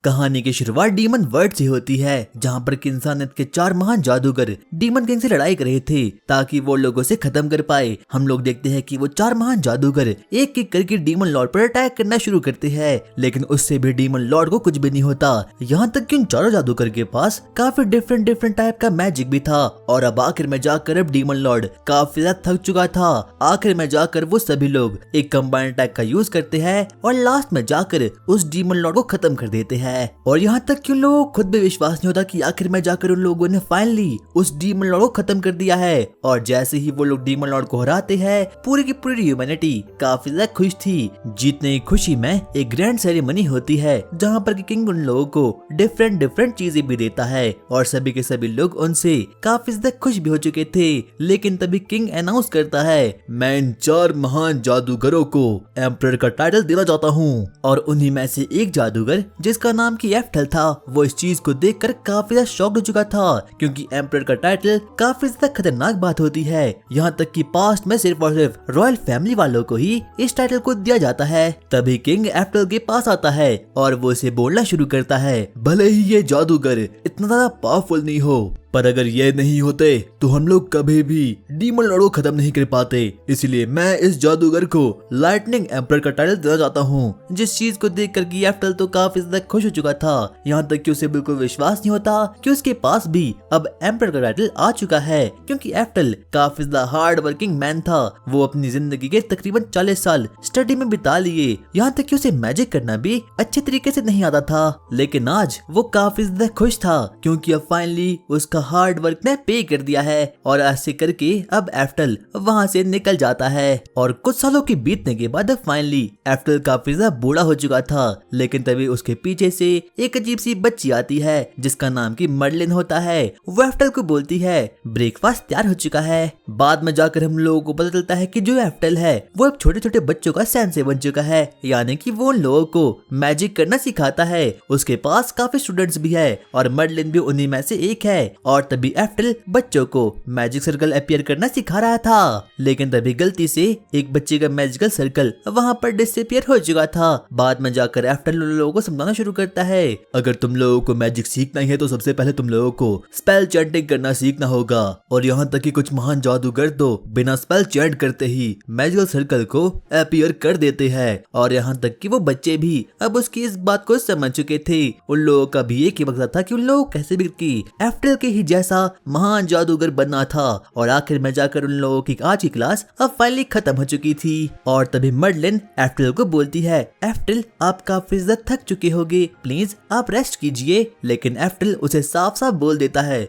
कहानी की शुरुआत डीमन वर्ल्ड से होती है, जहाँ पर कि इंसानियत के 4 महान जादूगर डीमन किंग से लड़ाई कर रहे थे ताकि वो लोगों से खत्म कर पाए। हम लोग देखते हैं कि वो 4 महान जादूगर एक एक करके डीमन लॉर्ड पर अटैक करना शुरू करते हैं, लेकिन उससे भी डीमन लॉर्ड को कुछ भी नहीं होता। यहाँ तक कि उन चारों जादूगर के पास काफी डिफरेंट टाइप का मैजिक भी था और अब आखिर में जाकर अब डीमन लॉर्ड काफी ज्यादा थक चुका था। आखिर में जाकर वो सभी लोग एक कंबाइंड अटैक का यूज करते हैं और लास्ट में जाकर उस डीमन लॉर्ड को खत्म कर देते हैं। और यहाँ तक कि उन लोगों को खुद भी विश्वास नहीं होता कि आखिर में जाकर उन लोगों ने फाइनली उस डीमन लॉर्ड को खत्म कर दिया है। और जैसे ही वो लोग डीमन लॉर्ड को हराते हैं, पूरी की पूरी ह्यूमैनिटी काफी ज्यादा खुश थी। जीतने की खुशी में एक ग्रैंड सेरेमनी होती है जहाँ पर किंग उन लोगों को डिफरेंट चीजें भी देता है और सभी के सभी लोग उनसे काफी ज्यादा खुश भी हो चुके थे। लेकिन तभी किंग अनाउंस करता है, मैं इन 4 महान जादूगरों को एम्परर का टाइटल देना चाहता हूँ। और उन्हीं में से एक जादूगर जिसका नाम की एफ्टल था, वो इस चीज को देखकर काफी ज्यादा शॉक्ड हो चुका था, क्योंकि एम्परर का टाइटल काफी ज्यादा खतरनाक बात होती है। यहाँ तक कि पास्ट में सिर्फ और सिर्फ रॉयल फैमिली वालों को ही इस टाइटल को दिया जाता है। तभी किंग एफ्टल के पास आता है और वो उसे बोलना शुरू करता है, भले ही ये जादूगर इतना ज्यादा पावरफुल नहीं हो, पर अगर ये नहीं होते तो हम लोग कभी भी डीमन लॉर्ड को खत्म नहीं कर पाते। इसलिए मैं इस जादूगर को लाइटनिंग एम्परर का टाइटल देना चाहता हूँ। जिस चीज को देखकर कि एफ्टल तो काफी ज्यादा खुश हो चुका था। यहाँ तक कि उसे बिल्कुल विश्वास नहीं होता कि उसके पास भी अब एम्परर का टाइटल आ चुका है, क्योंकि एफ्टल काफी ज्यादा हार्ड वर्किंग मैन था। वो अपनी जिंदगी के तकरीबन 40 साल स्टडी में बिता लिए। यहाँ तक कि उसे मैजिक करना भी अच्छे तरीके से नहीं आता था, लेकिन आज वो काफी ज्यादा खुश था क्योंकि अब फाइनली उसका हार्ड वर्क ने पे कर दिया है। और ऐसे करके अब एफ्टल वहाँ से निकल जाता है। और कुछ सालों के बीतने के बाद फाइनली एफ्टल काफी ज्यादा बूढ़ा हो चुका था, लेकिन तभी उसके पीछे से एक अजीब सी बच्ची आती है जिसका नाम की मर्लिन होता है। वो एफ्टल को बोलती है, ब्रेकफास्ट तैयार हो चुका है। बाद में जाकर हम लोगों को पता चलता है कि जो एफ्टल है वो अब छोटे छोटे बच्चों का सेंसे बन चुका है, यानी कि वो उन लोगों को मैजिक करना सिखाता है। उसके पास काफी स्टूडेंट्स भी है और मर्लिन भी उन्हीं में से एक है। और तभी एफ्टल बच्चों को मैजिक सर्कल अपीयर करना सिखा रहा था, लेकिन तभी गलती से एक बच्चे का मैजिकल सर्कल वहाँ पर डिसअपीयर हो चुका था। बाद में जाकर एफ्टल लोगों को समझाना शुरू करता है, अगर तुम लोगों को मैजिक सीखना ही है तो सबसे पहले तुम लोगों को स्पेल चैंटिंग करना सीखना होगा। और यहाँ तक कि कुछ महान जादूगर तो बिना स्पेल चैंट करते ही मैजिकल सर्कल को अपीयर कर देते हैं। और यहाँ तक कि वो बच्चे भी अब उसकी इस बात को समझ चुके थे। उन लोगों का भी एक ही मकसद था कि उन लोगों कैसे भी की एफ्टल के ही जैसा महान जादूगर बनना था। और आखिर में जाकर उन लोगों की आज की क्लास अब फाइनली खत्म हो चुकी थी। और तभी मर्लिन एफ्टल को बोलती है, एफ्टल आप काफी ज्यादा थक चुके होंगे, प्लीज आप रेस्ट कीजिए। लेकिन एफ्टल उसे साफ साफ बोल देता है,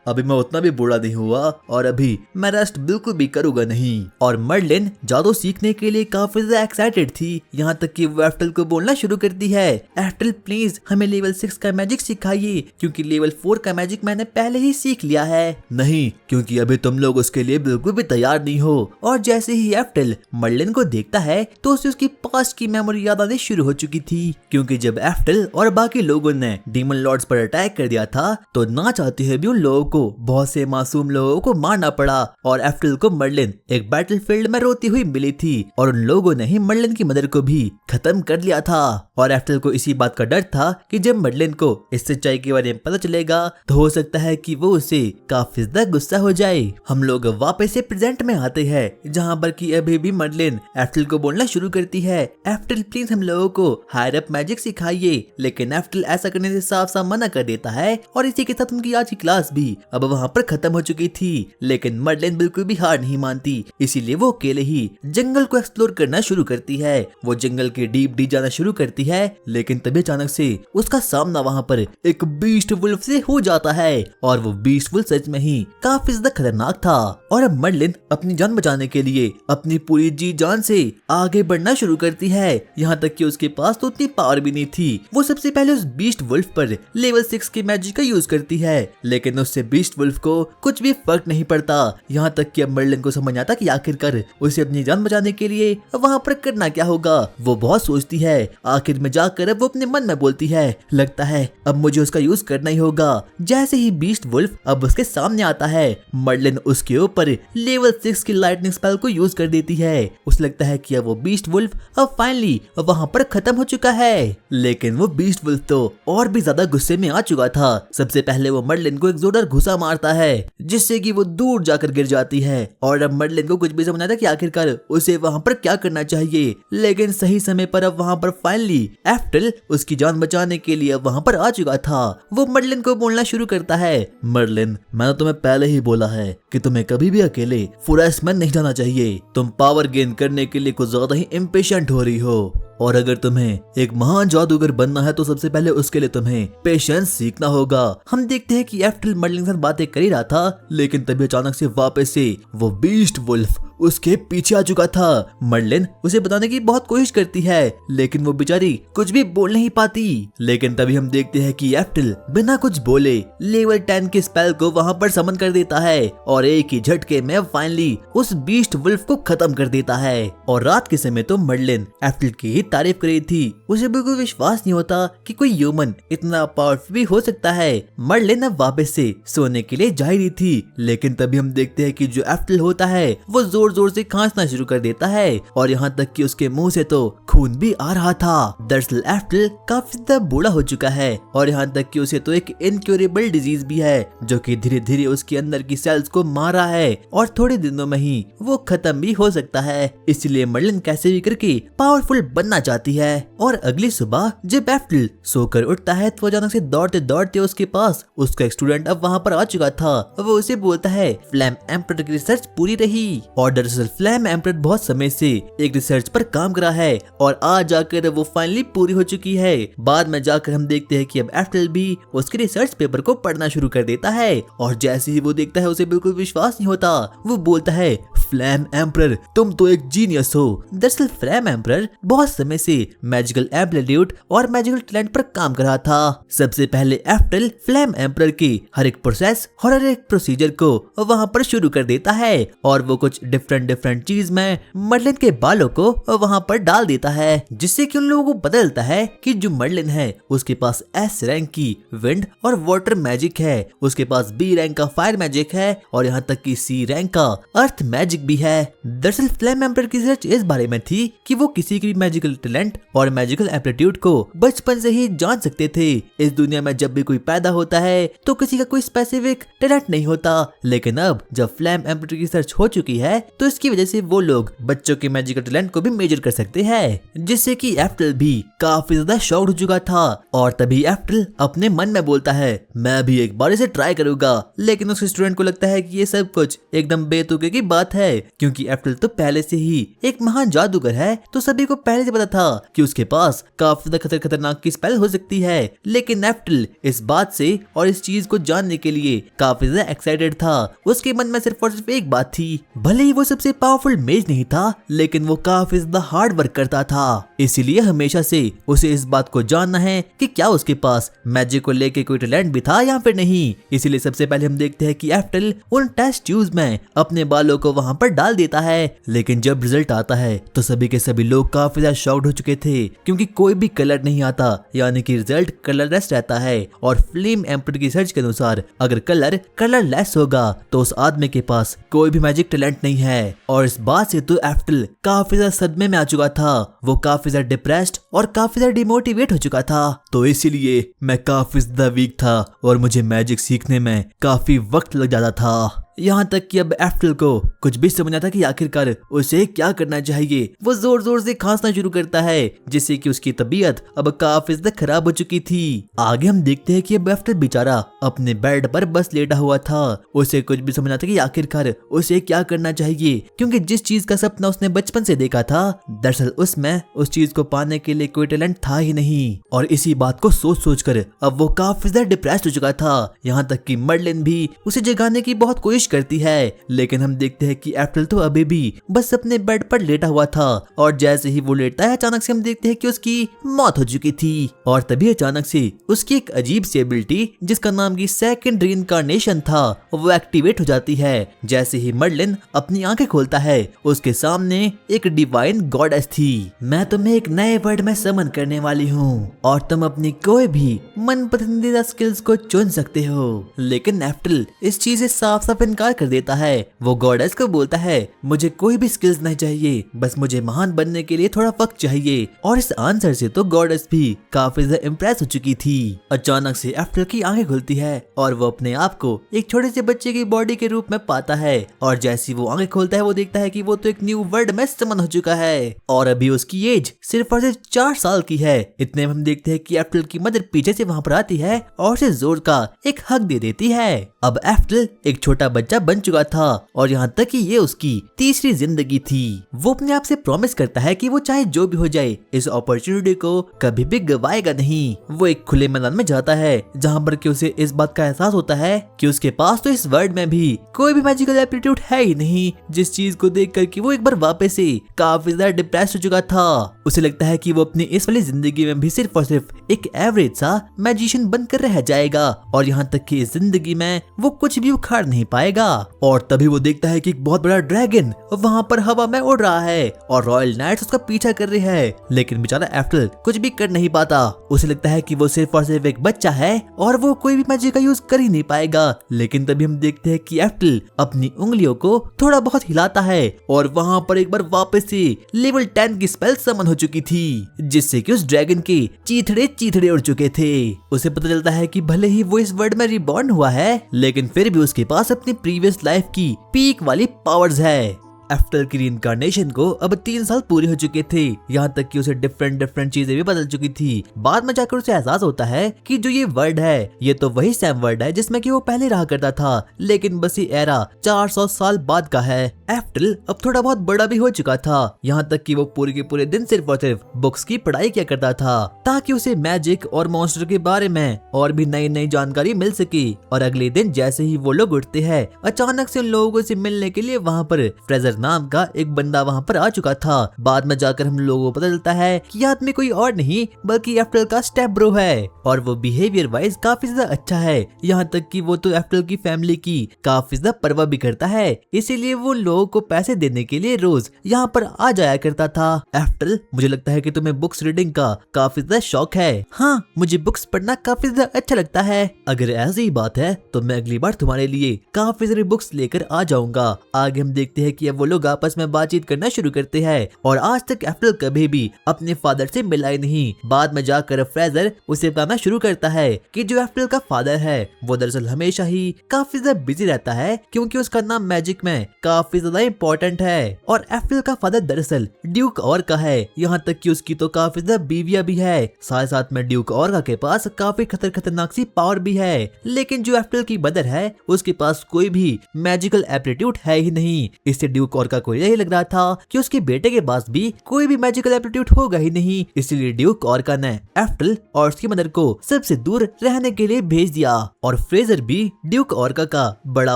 अभी मैं उतना भी बूढ़ा नहीं हुआ और अभी मैं रेस्ट बिल्कुल भी करूंगा नहीं। और मर्लिन जादू सीखने के लिए काफी ज्यादा एक्साइटेड थी। यहाँ तक कि वो एफ्टल को बोलना शुरू करती है, एफ्टल प्लीज हमें लेवल 6 का मैजिक सिखाइए, क्योंकि लेवल 4 का मैजिक मैंने पहले ही सीख लिया है। नहीं, क्योंकि अभी तुम लोग उसके लिए बिल्कुल भी तैयार नहीं हो। और जैसे ही एफ्टल मर्लिन को देखता है तो उसे उसकी पास्ट की मेमोरी याद आनी शुरू हो चुकी थी, क्योंकि जब एफ्टल और बाकी लोगों ने डीमन लॉर्ड्स पर अटैक कर दिया था तो ना चाहते हुए भी उन लोगों को बहुत से मासूम लोगों को मारना पड़ा। और एफ्टल को मर्लिन एक बैटलफील्ड में रोती हुई मिली थी और उन लोगों ने ही मर्लिन की मदर को भी खत्म कर लिया था। और एफ्टल को इसी बात का डर था कि जब मर्लिन को इस सच्चाई के बारे में पता चलेगा तो हो सकता है कि वो उसे काफी ज्यादा गुस्सा हो जाए। हम लोग वापस से प्रेजेंट में आते हैं, जहाँ पर कि अभी भी मर्लिन एफ्टल को बोलना शुरू करती है, एफ्टल प्लीज हम लोगों को हायर अप मैजिक सिखाइए। लेकिन एफ्टल ऐसा करने से साफ साफ मना कर देता है। और इसी के साथ उनकी आज की क्लास भी अब वहाँ पर खत्म हो चुकी थी। लेकिन मर्लिन बिल्कुल भी हार नहीं मानती, इसीलिए वो अकेले ही जंगल को एक्सप्लोर करना शुरू करती है। वो जंगल के डीप जाना शुरू करती है, लेकिन तभी अचानक से उसका सामना वहाँ पर एक बीस्ट वुल्फ से हो जाता है। और वो बीस्ट वुल्फ सच में ही काफी ज्यादा खतरनाक था। और अब मर्लिन अपनी जान बचाने के लिए अपनी पूरी जी जान से आगे बढ़ना शुरू करती है। यहाँ तक कि उसके पास तो उतनी पावर भी नहीं थी। वो सबसे पहले उस बीस्ट वुल्फ पर लेवल 6 के मैजिक का यूज करती है, लेकिन उससे बीस्ट वुल्फ को कुछ भी फर्क नहीं पड़ता। यहाँ तक कि अब मर्लिन को समझ आता कि आखिरकार उसे अपनी जान बचाने के लिए वहाँ पर करना क्या होगा। वो बहुत सोचती है। आखिर में जाकर अब वो अपने मन में बोलती है, लगता है अब मुझे उसका यूज करना ही होगा। जैसे ही बीस्ट बीस्ट वुल्फ अब उसके सामने आता है। मर्लिन उसके ऊपर लेवल 6 की लाइटनिंग स्पेल को यूज कर देती है। उसे लगता है कि अब वो बीस्ट वुल्फ अब फाइनली वहाँ पर खत्म हो चुका है। लेकिन वो बीस्ट वुल्फ तो और भी ज्यादा गुस्से में आ चुका था। सबसे पहले वो मर्लिन को एक जोरदार घुसा मारता है जिससे कि वो दूर जाकर गिर जाती है। और अब मर्लिन को कुछ भी समझ आता कि आखिरकार उसे वहाँ पर क्या करना चाहिए। लेकिन सही समय पर अब वहाँ पर फाइनली एफ्टल उसकी जान बचाने के लिए वहाँ पर आ चुका था। वो मर्लिन को बोलना शुरू करता है, मर्लिन मैंने तुम्हें पहले ही बोला है कि तुम्हें कभी भी अकेले फॉरेस्ट में नहीं जाना चाहिए। तुम पावर गेन करने के लिए कुछ ज्यादा ही इम्पेशेंट हो रही हो और अगर तुम्हें एक महान जादूगर बनना है तो सबसे पहले उसके लिए तुम्हें पेशेंस सीखना होगा। हम देखते हैं कि एफ्टल मर्लिन के साथ बातें कर ही रहा था, लेकिन तभी अचानक से वापस से वो बीस्ट वुल्फ उसके पीछे आ चुका था। मर्लिन उसे बताने की बहुत कोशिश करती है लेकिन वो बेचारी कुछ भी बोल नहीं पाती। लेकिन तभी हम देखते हैं कि एफ्टल बिना कुछ बोले लेवल 10 के स्पेल को वहां पर समन कर देता है और एक ही झटके में फाइनली उस बीस्ट वुल्फ को खत्म कर देता है। और रात के समय तो मर्लिन एफ्टल की तारीफ कर रही थी। उसे बिल्कुल विश्वास नहीं होता कि कोई ह्यूमन इतना पावरफुल भी हो सकता है। मर्लिन अब वापस से सोने के लिए जा रही थी, लेकिन तभी हम देखते हैं कि जो एफ्टल होता है वो जोर जोर से खांसना शुरू कर देता है और यहाँ तक कि उसके मुंह से तो खून भी आ रहा था। दरअसल एफ्टल काफी ज्यादा बूढ़ा हो चुका है और यहाँ तक कि उसे तो एक इनक्योरेबल डिजीज भी है जो कि धीरे धीरे उसके अंदर की सेल्स को मार रहा है और थोड़े दिनों में ही वो खत्म भी हो सकता है। इसलिए मर्लिन कैसे भी करके पावरफुल बनना चाहती है। और अगली सुबह जब एफ्टल सोकर उठता है तो अचानक से दौड़ते दौड़ते उसके पास उसका एक स्टूडेंट अब वहाँ पर आ चुका था। वो उसे बोलता है फ्लेम एम्परर की रिसर्च पूरी रही। और दरअसल फ्लेम एम्परर बहुत समय से एक रिसर्च पर काम कर रहा है और आज जाकर वो फाइनली पूरी हो चुकी है। बाद में जाकर हम देखते हैं कि अब एफ्टल भी उसके रिसर्च पेपर को पढ़ना शुरू कर देता है और जैसे ही वो देखता है उसे बिल्कुल विश्वास नहीं होता। वो बोलता है फ्लेम एम्परर तुम तो एक जीनियस हो। दरअसल फ्लेम एम्परर बहुत समय से मैजिकल एप्टीट्यूड और मैजिकल टैलेंट पर काम कर रहा था। सबसे पहले एफ्टल फ्लेम एम्परर की हर एक प्रोसेस और हर एक प्रोसीजर को वहाँ पर शुरू कर देता है और वो कुछ डिफरेंट चीज में मर्लिन के बालों को वहाँ पर डाल देता है जिससे कि उन लोगों को पता चलता है कि जो मर्लिन है उसके पास एस रैंक की विंड और वाटर मैजिक है, उसके पास बी रैंक का फायर मैजिक है और यहाँ तक कि सी रैंक का अर्थ मैजिक भी है। दरअसल फ्लेम एम्परर की रिसर्च इस बारे में थी कि वो किसी की मैजिकल टैलेंट और मैजिकल एप्टीट्यूड को बचपन से ही जान सकते थे। इस दुनिया में जब भी कोई पैदा होता है तो किसी का कोई स्पेसिफिक टैलेंट नहीं होता, लेकिन अब जब फ्लेम एम्परर की रिसर्च हो चुकी है तो इसकी वजह से वो लोग बच्चों के मैजिकल टैलेंट को भी मेजर कर सकते हैं, जिससे कि एफ्टल भी काफी ज्यादा शॉक्ड हो चुका था। और तभी एफ्टल अपने मन में बोलता है मैं भी एक बार इसे ट्राई करूंगा। लेकिन उस स्टूडेंट को लगता है कि ये सब कुछ एकदम बेतुके की बात है क्योंकि एफ्टल तो पहले से ही एक महान जादूगर है, तो सभी को पहले से पता था कि उसके पास काफी ज्यादा खतरनाक की स्पेल हो सकती है। लेकिन एफ्टल इस बात से और इस चीज को जानने के लिए काफी ज्यादा एक्साइटेड था। उसके मन में सिर्फ और सिर्फ एक बात थी, भले ही वो सबसे पावरफुल मेज नहीं था लेकिन वो काफी ज्यादा हार्ड वर्क करता था। इसीलिए हमेशा से उसे इस बात को जानना है कि क्या उसके पास मैजिक को लेके कोई टैलेंट भी था या फिर नहीं। इसीलिए सबसे पहले हम देखते हैं कि एफ्टल उन टेस्ट ट्यूब्स में अपने बालों को वहां पर डाल देता है। लेकिन जब रिजल्ट आता है तो सभी के सभी लोग काफी ज्यादा शॉक्ड हो चुके थे क्योंकि कोई भी कलर नहीं आता, यानी कि रिजल्ट कलरलेस रहता है। और फ्लेम एम्परर की रिसर्च के अनुसार अगर कलर कलरलेस होगा तो उस आदमी के पास कोई भी मैजिक टैलेंट नहीं है। और इस बात से तो एफ्टल काफी ज्यादा सदमे में आ चुका था। वो काफी ज्यादा डिप्रेस्ड और काफी ज्यादा डिमोटिवेट हो चुका था। तो इसीलिए मैं काफी ज्यादा वीक था और मुझे मैजिक सीखने में काफी वक्त लग जाता था। यहाँ तक कि अब एफ्टल को कुछ भी समझ आता कि आखिरकार उसे क्या करना चाहिए। वो जोर जोर से खांसना शुरू करता है जिससे कि उसकी तबीयत अब काफी ज्यादा खराब हो चुकी थी। आगे हम देखते हैं कि अब एफ्टल बेचारा अपने बेड पर बस लेटा हुआ था। उसे कुछ भी समझ आता कि आखिरकार उसे क्या करना चाहिए क्योंकि जिस चीज का सपना उसने बचपन से देखा था दरअसल उसमें उस चीज को पाने के लिए कोई टैलेंट था ही नहीं। और इसी बात को सोच सोच कर अब वो काफी ज्यादा डिप्रेस्ड हो चुका था। यहाँ तक कि मर्लिन भी उसे जगाने की बहुत कोशिश कोशिश करती है, लेकिन हम देखते हैं कि एप्रिल तो अभी भी बस अपने बेड पर लेटा हुआ था और जैसे ही वो लेटता है अचानक से हम देखते हैं कि उसकी मौत हो चुकी थी। और तभी अचानक से उसकी एक अजीब सी एबिलिटी जिसका नाम की सेकंड रीइंकार्नेशन था वो एक्टिवेट हो जाती है। जैसे ही मर्लिन अपनी आंखें खोलता है उसके सामने एक डिवाइन गॉडेस थी। मैं तुम्हें एक नए वर्ल्ड में समन करने वाली हूँ और तुम अपनी कोई भी मन पसंदीदा स्किल्स को चुन सकते हो। लेकिन एप्रिल इस चीज से साफ साफ इनकार कर देता है। वो गॉडेस को बोलता है मुझे कोई भी स्किल्स नहीं चाहिए, बस मुझे महान बनने के लिए थोड़ा वक्त चाहिए। और इस आंसर से तो गॉडेस भी काफी ज्यादा इम्प्रेस हो चुकी थी। अचानक से एप्रिल की आंखें खुलती है और वो अपने आप को एक छोटे से बच्चे की बॉडी के रूप में पाता है और जैसी वो आंखें खोलता है वो देखता है कि वो तो एक न्यू वर्ल्ड में समन हो चुका है और अभी उसकी एज सिर्फ और सिर्फ 4 साल की है। इतने में हम देखते हैं कि एप्रिल की मदर पीछे से वहाँ पर आती है और उसे जोर का एक हक दे देती है। अब एप्रिल एक छोटा बच्चा बन चुका था और यहाँ तक कि ये उसकी तीसरी जिंदगी थी। वो अपने आप से प्रॉमिस करता है कि वो चाहे जो भी हो जाए इस अपॉर्चुनिटी को कभी भी गवाएगा नहीं। वो एक खुले मैदान में जाता है जहाँ पर कि उसे इस बात का एहसास होता है कि उसके पास तो इस वर्ल्ड में भी कोई भी मैजिकल एप्टीट्यूड है ही नहीं। जिस चीज को देख कर कि वो एक बार वापस से काफी ज्यादा डिप्रेस हो चुका था। उसे लगता है कि वो अपनी इस वाली जिंदगी में भी सिर्फ और सिर्फ एक एवरेज सा मैजिशियन बनकर रह जाएगा और यहाँ तक कि इस जिंदगी में वो कुछ भी उखाड़ नहीं पाएगा। और तभी वो देखता है कि एक बहुत बड़ा ड्रैगन वहाँ पर हवा में उड़ रहा है और रॉयल नाइट्स उसका पीछा कर रहे हैं, लेकिन बेचारा एप्रिल कुछ भी कर नहीं पाता। उसे लगता है कि वो सिर्फ और सिर्फ एक बच्चा है और वो कोई भी मैजिक का यूज कर ही नहीं पाएगा। लेकिन तभी हम देखते हैं कि एप्रिल अपनी उंगलियों को थोड़ा बहुत हिलाता है और वहाँ पर एक बार वापस से लेवल 10 की स्पेल समन हो चुकी थी जिससे कि उस ड्रैगन के चीथड़े उड़ चुके थे। उसे पता चलता है कि भले ही वो इस वर्ल्ड में रिबॉर्न हुआ है लेकिन फिर भी उसके पास अपनी प्रीवियस लाइफ की पीक वाली पावर्स है। एप्रिल की रीइंकार्नेशन को अब 3 साल पूरे हो चुके थे, यहाँ तक कि उसे डिफरेंट चीजें भी बदल चुकी थी। बाद में जाकर उसे एहसास होता है कि जो ये वर्ल्ड है ये तो वही सैम वर्ल्ड है जिसमें कि वो पहले रहा करता था, लेकिन बस ये एरा 400 साल बाद का है। एप्रिल अब थोड़ा बहुत बड़ा भी हो चुका था, यहाँ तक कि वो पूरे के पूरे दिन सिर्फ और सिर्फ बुक्स की पढ़ाई किया करता था ताकि उसे मैजिक और मॉन्स्टर के बारे में और भी नई जानकारी मिल सके। और अगले दिन जैसे ही वो लोग उठते हैं अचानक से उन लोगों से मिलने के लिए वहाँ पर फ्रेजर नाम का एक बंदा वहाँ पर आ चुका था। बाद में जाकर हम लोगों को पता चलता है कि ये आदमी कोई और नहीं बल्कि एप्रिल का स्टेप ब्रो है और वो बिहेवियर वाइज काफी ज्यादा अच्छा है, यहाँ तक कि वो तो एप्रिल की फैमिली की काफी ज्यादा परवाह भी करता है। इसीलिए वो लोगों को पैसे देने के लिए रोज यहाँ पर आ जाया करता था। एप्रिल, मुझे लगता है कि तुम्हें बुक्स रीडिंग का काफी ज्यादा शौक है। हाँ, मुझे बुक्स पढ़ना काफी ज्यादा अच्छा लगता है। अगर ऐसी ही बात है तो मैं अगली बार तुम्हारे लिए काफी सारी बुक्स लेकर आ जाऊंगा। आगे हम देखते हैं कि अब वो लोग आपस में बातचीत करना शुरू करते हैं और आज तक एप्रिल कभी भी अपने फादर से मिला ही नहीं। बाद में जाकर फ्रेजर उसे बताना शुरू करता है कि जो एप्रिल का फादर है वो दरअसल हमेशा ही काफी ज्यादा बिजी रहता है क्योंकि उसका नाम मैजिक में काफी ज्यादा इम्पोर्टेंट है और एप्रिल का फादर दरअसल ड्यूक और का है, यहाँ तक कि उसकी तो काफी ज्यादा बीवियां भी है। साथ साथ में ड्यूक और के पास काफी खतरनाक सी पावर भी है, लेकिन जो एप्रिल की मदर है उसके पास कोई भी मैजिकल एप्टीट्यूड है ही नहीं। इससे ड्यूक और को यही लग रहा था कि उसके बेटे के पास भी कोई भी मैजिकल एप्टीट्यूड होगा ही नहीं, इसलिए ड्यूक ऑर्का ने एप्रिल और उसकी मदर को सबसे दूर रहने के लिए भेज दिया। और फ्रेजर भी ड्यूक ऑर्का का बड़ा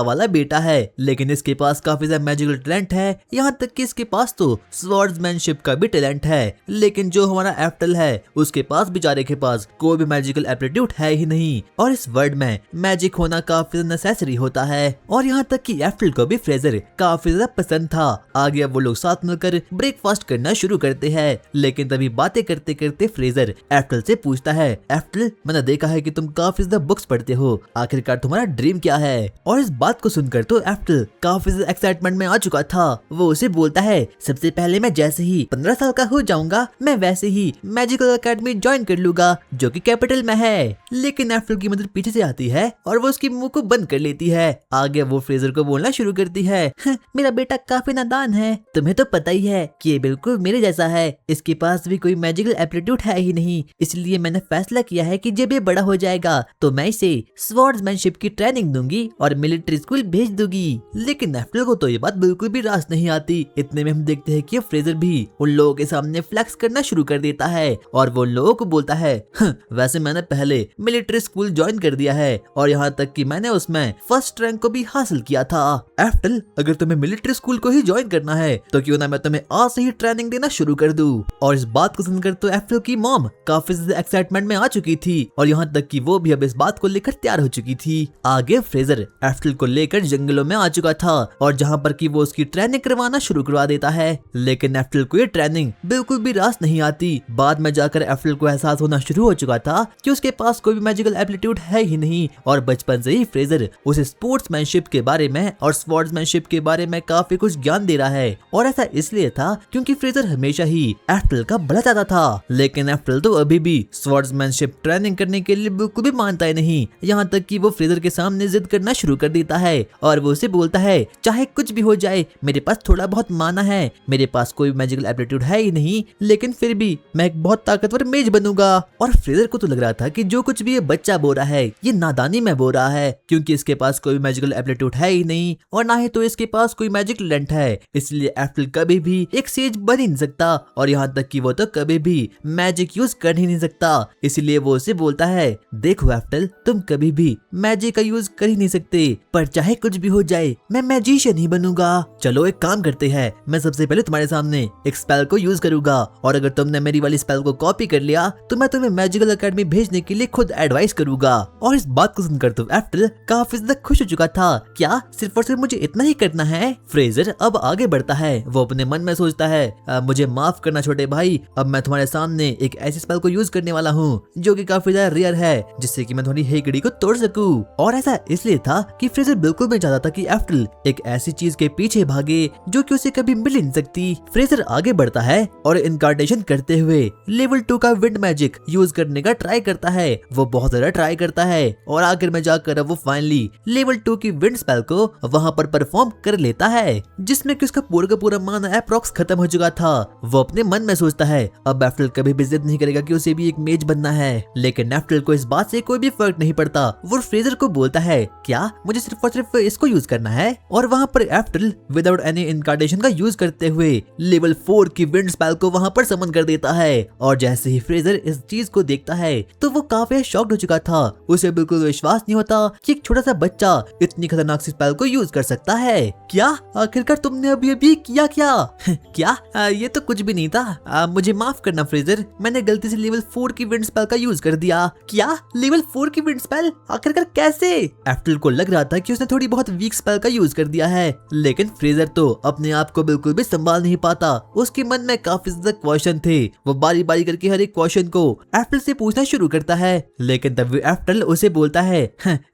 वाला बेटा है, लेकिन इसके पास काफी ज्यादा मैजिकल टैलेंट है, यहाँ तक कि इसके पास तो स्वॉर्ड्समैनशिप का भी टैलेंट है। लेकिन जो हमारा एप्रिल है उसके पास बेचारे के पास कोई भी मैजिकल एप्टीट्यूड है ही नहीं और इस वर्ल्ड में मैजिक होना काफी नेसेसरी होता है। और यहाँ तक कि एप्रिल को भी फ्रेजर काफी ज्यादा पसंद था। आगे अब वो लोग साथ मिलकर ब्रेकफास्ट करना शुरू करते हैं, लेकिन तभी बातें करते करते फ्रेजर एप्रिल से पूछता है, एप्रिल, मैंने देखा है कि तुम काफी ज्यादा बुक्स पढ़ते हो, आखिरकार तुम्हारा ड्रीम क्या है? और इस बात को सुनकर तो एप्रिल काफी ज्यादा एक्साइटमेंट में आ चुका था। वो उसे बोलता है, सबसे पहले मैं जैसे ही 15 साल का हो जाऊंगा मैं वैसे ही मैजिकल एकेडमी ज्वाइन कर लूंगा जो कि कैपिटल में है। लेकिन एप्रिल की मदद पीछे से आती है और वो उसकी मुंह को बंद कर लेती है। आगे वो फ्रेजर को बोलना शुरू करती है, मेरा बेटा काफी नादान है, तुम्हें तो पता ही है कि ये बिल्कुल मेरे जैसा है, इसके पास भी कोई मैजिकल एप्टीट्यूड है ही नहीं, इसलिए मैंने फैसला किया है कि जब ये बड़ा हो जाएगा तो मैं इसे स्वॉर्ड्समैनशिप की ट्रेनिंग दूंगी और मिलिट्री स्कूल भेज दूंगी। लेकिन एप्रिल को तो ये बात बिल्कुल भी रास नहीं आती। इतने में हम देखते हैं कि फ्रेजर भी उन लोगों के सामने फ्लेक्स करना शुरू कर देता है और वो लोगों को बोलता है, वैसे मैंने पहले मिलिट्री स्कूल ज्वाइन कर दिया है और यहाँ तक कि मैंने उसमें फर्स्ट रैंक को भी हासिल किया था। आफ्टर अगर तुम्हें मिलिट्री स्कूल को ही ज्वाइन करना है तो क्यों ना मैं तुम्हें आज से ही ट्रेनिंग देना शुरू कर दूं। और इस बात को सुनकर तो एफ्टल की मॉम काफी ज्यादा एक्साइटमेंट में आ चुकी थी और यहाँ तक कि वो भी अब इस बात को लेकर तैयार हो चुकी थी। आगे फ्रेजर एफ्टल को लेकर जंगलों में आ चुका था और जहाँ पर कि वो उसकी ट्रेनिंग करवाना शुरू करवा देता है, लेकिन एफ्टल को ये ट्रेनिंग बिल्कुल भी रास नहीं आती। बाद में जाकर एफ्टल को एहसास होना शुरू हो चुका था कि उसके पास कोई भी मैजिकल एप्टीट्यूड है ही नहीं और बचपन से ही फ्रेजर उसे स्पोर्ट्समैनशिप के बारे में और स्वॉर्ड्समैनशिप के बारे में काफी कुछ ज्ञान दे रहा है। और ऐसा इसलिए था क्योंकि फ्रेजर हमेशा ही एफ्टल का भला चाहता था, लेकिन एफ्टल तो अभी भी स्वॉर्ड्समैनशिप ट्रेनिंग करने के लिए बिल्कुल भी मानता ही नहीं। यहाँ तक कि वो फ्रेजर के सामने जिद करना शुरू कर देता है और वो उसे बोलता है, चाहे कुछ भी हो जाए मेरे पास थोड़ा बहुत माना है, मेरे पास कोई मैजिकल एप्टीट्यूड है ही नहीं, लेकिन फिर भी मैं एक बहुत ताकतवर मेज बनूंगा। और फ्रेजर को तो लग रहा था कि जो कुछ भी ये बच्चा बोल रहा है ये नादानी में बोल रहा है, क्योंकि इसके पास कोई मैजिकल एप्टीट्यूड है ही नहीं और ना ही तो इसके पास कोई मैजिक टैलेंट है, इसलिए एफ्टल कभी भी एक सेज बन ही नहीं सकता और यहाँ तक कि वो तो कभी भी मैजिक यूज कर ही नहीं सकता। इसलिए वो उसे बोलता है, देखो एफ्टल तुम कभी भी मैजिक का यूज कर ही नहीं सकते, पर चाहे कुछ भी हो जाए मैं मैजिशियन ही बनूंगा। चलो एक काम करते हैं, मैं सबसे पहले तुम्हारे सामने एक स्पेल को यूज करूंगा और अगर तुमने मेरी वाली स्पेल को कॉपी कर लिया तो मैं तुम्हें मैजिकल एकेडमी भेजने के लिए खुद एडवाइस करूंगा। और इस बात को सुनकर तो एफ्टल काफी ज्यादा खुश हो चुका था, क्या सिर्फ और सिर्फ मुझे इतना ही करना है। फ्रेजर अब आगे बढ़ता है, वो अपने मन में सोचता है, मुझे माफ करना छोटे भाई, अब मैं तुम्हारे सामने एक ऐसी स्पेल को यूज करने वाला हूँ जो कि काफी ज्यादा रेयर है, जिससे कि मैं तुम्हारी हेकड़ी को तोड़ सकूं। और ऐसा इसलिए था कि फ्रेजर बिल्कुल नहीं चाहता था कि एफ्टल एक ऐसी चीज के पीछे भागे जो कि उसे कभी मिल नहीं सकती। फ्रेजर आगे बढ़ता है और इनकार्नेशन करते हुए लेवल 2 का विंड मैजिक यूज करने का ट्राई करता है। वो बहुत ज्यादा ट्राई करता है और आखिर में जाकर वो फाइनली लेवल 2 की विंड स्पेल को वहां पर परफॉर्म कर लेता है, जिसमें कि उसका पूरा का पूरा माना अप्रॉक्स खत्म हो चुका था। वो अपने मन में सोचता है अब एफ्टल कभी भी जिद नहीं करेगा कि उसे भी एक मेज बनना है, लेकिन एफ्टल को इस बात से कोई भी फर्क नहीं पड़ता। वो फ्रेजर को बोलता है, क्या मुझे सिर्फ और सिर्फ इसको यूज करना है। और वहाँ पर एफ्टल विदाउट एनी इनकार्नेशन का यूज करते हुए लेवल 4 की विंड स्पेल को वहाँ पर समन कर देता है। और जैसे ही फ्रेजर इस चीज को देखता है तो वो काफी शॉक्ड हो चुका था, उसे बिल्कुल विश्वास नहीं होता कि एक छोटा सा बच्चा इतनी खतरनाक सी स्पेल को यूज कर सकता है। क्या आखिरकार तुमने अभी किया क्या? क्या ये तो कुछ भी नहीं था, मुझे माफ करना फ्रेजर, मैंने गलती से लेवल 4 की विंड स्पेल का यूज कर दिया। क्या लेवल 4 की विंड स्पेल? आखिरकार कैसे? एफ्टल को लग रहा था कि उसने थोड़ी बहुत वीक स्पेल का यूज कर दिया है, लेकिन फ्रेजर तो अपने आप को बिल्कुल भी संभाल नहीं पाता। उसके मन में काफी ज्यादा क्वेश्चन थे, वो बारी बारी करके हर एक क्वेश्चन को एफ्टल से पूछना शुरू करता है, लेकिन तब भी एफ्टल उसे बोलता है,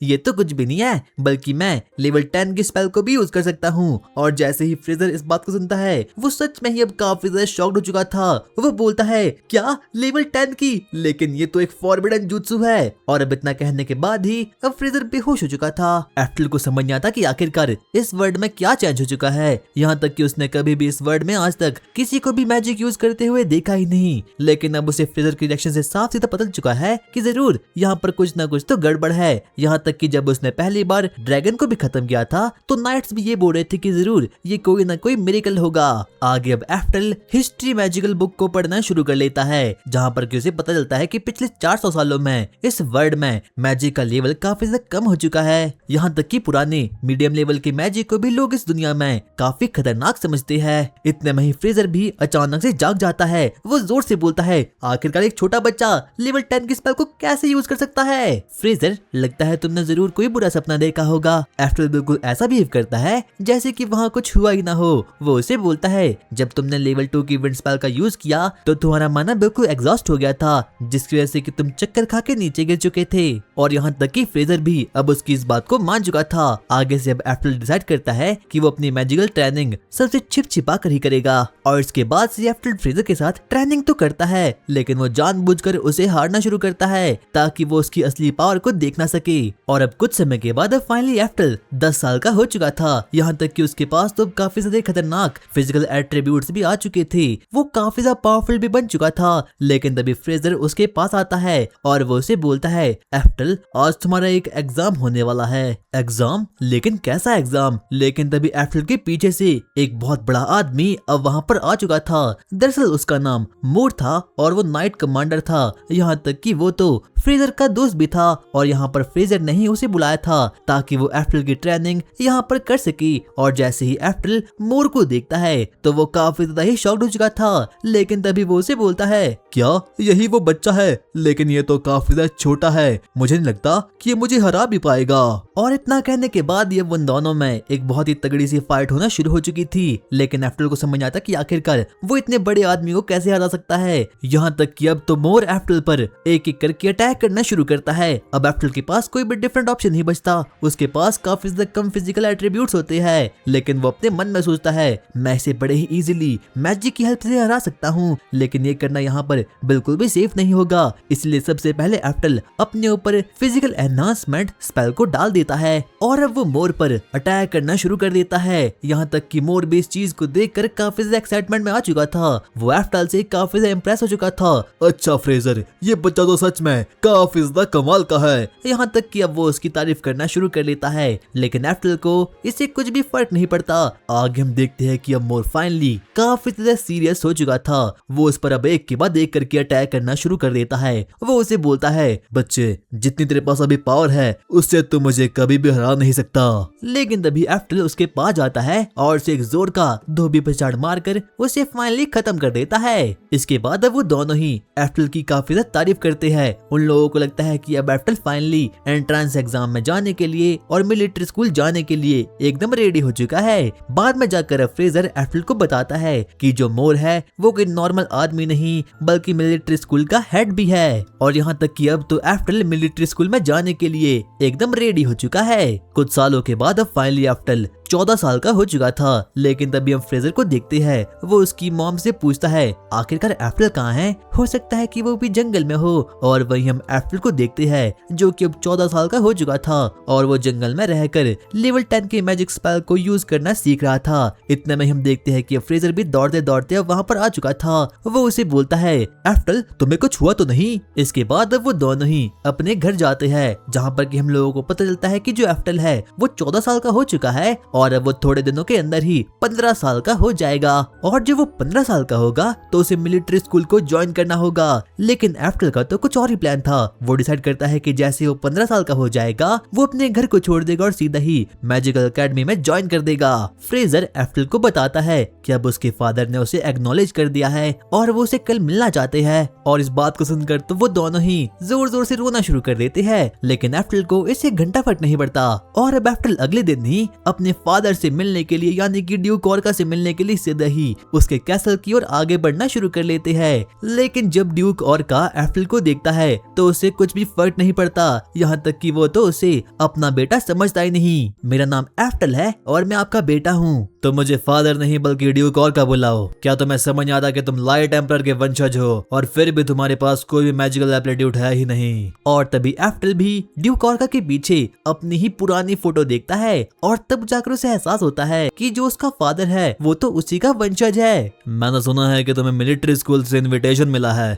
ये तो कुछ भी नहीं है, बल्कि मैं लेवल 10 की स्पेल को भी यूज कर सकता हूँ। और जैसे ही फ्रेजर इस बात को सुनता है वो सच में ही अब काफी ज्यादा शॉक्ड हो चुका था। वो बोलता है, क्या लेवल 10 की? लेकिन ये तो एक फॉरबिडन जुत्सु है। और अब इतना कहने के बाद ही अब फ्रेजर बेहोश हो चुका था। एफ्टल को समझ नहीं आता कि आखिरकार इस वर्ल्ड में क्या चेंज हो चुका है, यहाँ तक कि उसने कभी भी इस वर्ल्ड में आज तक किसी को भी मैजिक यूज करते हुए देखा ही नहीं। लेकिन अब उसे फ्रेजर के रिएक्शन से साफ सीधा पता चुका है कि जरूर यहाँ पर कुछ ना कुछ तो गड़बड़ है। यहाँ तक कि जब उसने पहली बार ड्रैगन को भी खत्म किया था तो नाइट्स भी ये बोल रहे थे कि जरूर ये कोई ना कोई मिरेकल होगा। आगे अब एफ्टल हिस्ट्री मैजिकल बुक को पढ़ना शुरू कर लेता है, जहाँ पर कि उसे पता चलता है कि पिछले 400 सालों में इस वर्ल्ड में मैजिक का लेवल काफी ज्यादा कम हो चुका है। यहाँ तक कि पुराने मीडियम लेवल के मैजिक को भी लोग इस दुनिया में काफी खतरनाक समझते हैं। इतने में ही फ्रेजर भी अचानक से जाग जाता है। वो जोर से बोलता है, आखिरकार एक छोटा बच्चा लेवल 10 की स्पेल को कैसे यूज कर सकता है? फ्रेजर, लगता है तुमने जरूर कोई बुरा सपना देखा होगा। एफ्टल बिल्कुल ऐसा बिहेव करता है जैसे कि वहाँ कुछ हुआ ही ना हो। वो उसे बोलता है, जब तुमने लेवल 2 की विंड स्पेल का यूज किया तो तुम्हारा माना बिल्कुल एग्जॉस्ट हो गया था, जिसकी वजह से कि तुम चक्कर खा के नीचे गिर चुके थे। और यहाँ तक कि फ्रेजर भी अब उसकी इस बात को मान चुका था। आगे से अब एफ्टल डिसाइड करता है कि वो अपनी मैजिकल ट्रेनिंग सबसे छिपा कर ही करेगा। और इसके बाद से एफ्टल फ्रेजर के साथ ट्रेनिंग तो करता है, लेकिन वो जानबूझकर उसे हारना शुरू करता है ताकि वो उसकी असली पावर को देख ना सके। और अब कुछ समय के बाद फाइनली एफ्टल 10 साल का हो चुका था। यहाँ तक कि उसके पास तो काफी ज्यादा खतरनाक फिजिकल एट्रीब्यूट्स भी आ चुके थे, वो काफी ज्यादा पावरफुल भी बन चुका था। लेकिन तभी फ्रेजर उसके पास आता है और वो उसे बोलता है, एफ्टल आज तुम्हारा एक एग्जाम होने वाला है। एग्जाम? लेकिन कैसा एग्जाम? लेकिन तभी एफ्टल के पीछे से एक बहुत बड़ा आदमी अब वहाँ पर आ चुका था। दरअसल उसका नाम मोर था और वो नाइट कमांडर था। यहाँ तक कि वो तो फ्रेजर का दोस्त भी था और यहाँ पर फ्रेजर ने ही उसे बुलाया था ताकि वो एफ्टल की ट्रेनिंग यहाँ पर कर सके। और जैसे ही एफ्टल मोर को देखता है तो वो काफी ज्यादा ही शॉक्ड हो चुका था, लेकिन तभी वो उसे बोलता है, क्या यही वो बच्चा है? लेकिन ये तो काफी ज्यादा छोटा है, मुझे नहीं लगता कि ये मुझे हरा भी पाएगा। और इतना कहने के बाद ये उन दोनों में एक बहुत ही तगड़ी सी फाइट होना शुरू हो चुकी थी, लेकिन एफ्टल को समझ आता कि आखिरकार वो इतने बड़े आदमी को कैसे हरा सकता है। यहाँ तक कि अब तो मोर एफ्टल पर एक एक करके अटैक करना शुरू करता है। अब एफ्टल के पास कोई भी डिफरेंट ऑप्शन नहीं बचता, उसके पास काफी ज्यादा कम फिजिकल एट्रीब्यूट्स होते हैं, लेकिन वो अपने मन में सोचता है मैं इसे बड़े ही इजीली मैजिक की हेल्प से हरा सकता हूँ। लेकिन ये करना यहाँ पर बिल्कुल भी सेफ नहीं होगा, इसलिए सबसे पहले एफ्टल अपने ऊपर फिजिकल एनहांसमेंट स्पेल को डाल देता है और अब वो मोर पर अटैक करना शुरू कर देता है। यहाँ तक कि मोर भी इस चीज को देखकर काफी ज्यादा एक्साइटमेंट में आ चुका था, वो एफ्टल से काफी ज्यादा इंप्रेस हो चुका था। अच्छा फ्रेजर, ये बच्चा तो सच में काफी ज्यादा कमाल का है। यहाँ तक कि अब वो उसकी तारीफ करना शुरू कर लेता है, लेकिन एफ्टल को इससे कुछ भी फर्क नहीं पड़ता। आगे हम देखते हैं कि अब मोर फाइनली काफी ज्यादा सीरियस हो चुका था, वो उस पर अब एक के बाद एक करके अटैक करना शुरू कर देता है। वो उसे बोलता है, बच्चे जितनी तेरे पास अभी पावर है उससे तू मुझे कभी भी हरा नहीं सकता। लेकिन तभी एफ्टल उसके पास जाता है और उसे एक जोर का धोबी पर चाड़ मारकर उसे फाइनली खत्म कर देता है। इसके बाद अब वो दोनों ही एफ्टल की काफी ज्यादा तारीफ करते हैं। उन लोगों को लगता है कि अब एफ्टल फाइनली एंट्रेंस एग्जाम में जाने के लिए और मिलिट्री स्कूल जाने के लिए एकदम रेडी हो चुका है। बाद में जाकर फ्रेजर एफ्टल को बताता है कि जो मोर है वो कोई नॉर्मल आदमी नहीं बल्कि मिलिट्री स्कूल का हेड भी है। और यहाँ तक कि अब तो एफ्टल मिलिट्री स्कूल में जाने के लिए एकदम रेडी हो चुका है। कुछ सालों के बाद अब फाइनली एफ्टल 14 साल का हो चुका था, लेकिन तभी हम फ्रेजर को देखते हैं। वो उसकी मॉम से पूछता है आखिरकार एफ्टल कहाँ है, हो सकता है कि वो भी जंगल में हो। और वहीं हम एफ्टल को देखते हैं जो कि अब 14 साल का हो चुका था और वो जंगल में रहकर लेवल 10 के मैजिक स्पेल को यूज करना सीख रहा था। इतने में हम देखते हैं कि फ्रेजर भी दौड़ते दौड़ते अब वहाँ पर आ चुका था। वो उसे बोलता है, एफ्टल तुम्हें कुछ हुआ तो नहीं? इसके बाद अब वो दोनों ही अपने घर जाते हैं, जहाँ पर कि हम लोगों को पता चलता है कि जो एफ्टल है वो 14 साल का हो चुका है और अब वो थोड़े दिनों के अंदर ही 15 साल का हो जाएगा। और जब वो 15 साल का होगा तो उसे मिलिट्री स्कूल को ज्वाइन करना होगा। लेकिन एफ्टल का तो कुछ और ही प्लान था। वो डिसाइड करता है कि जैसे वो 15 साल का हो जाएगा वो अपने घर को छोड़ देगा और सीधा ही मैजिकल एकेडमी में ज्वाइन कर देगा। फ्रेजर एफ्टल को बताता है कि अब उसके फादर ने उसे एक्नॉलेज कर दिया है और वो उसे कल मिलना चाहते हैं। और इस बात को सुनकर तो वो दोनों ही जोर जोर से रोना शुरू कर देते हैं, लेकिन एफ्टल को इससे घंटा फर्क नहीं पड़ता। और अब एफ्टल अगले दिन ही अपने फादर से मिलने के लिए यानी कि ड्यूक ऑर्का से मिलने के लिए सीधा ही उसके कैसल की ओर आगे बढ़ना शुरू कर लेते हैं। लेकिन जब ड्यूक ऑर्का एफ्टल को देखता है तो उसे कुछ भी फर्क नहीं पड़ता, यहाँ तक कि वो तो उसे अपना बेटा समझता ही नहीं। मेरा नाम एफ्टल है और मैं आपका बेटा हूँ, तो मुझे फादर नहीं बल्कि ड्यूक ऑर्का बुलाओ। क्या तुम्हें समझ आता कि तुम लाइट एम्परर के वंशज हो और फिर भी तुम्हारे पास कोई भी मैजिकल एप्टीट्यूड है ही नहीं। और तभी एफ्टल भी ड्यूक ऑर्का के पीछे अपनी ही पुरानी फोटो देखता है और तब जाकर उसे एहसास होता है कि जो उसका फादर है वो तो उसी का वंशज है। मैंने सुना है कि तुम्हें मिलिट्री स्कूल से इनविटेशन मिला है।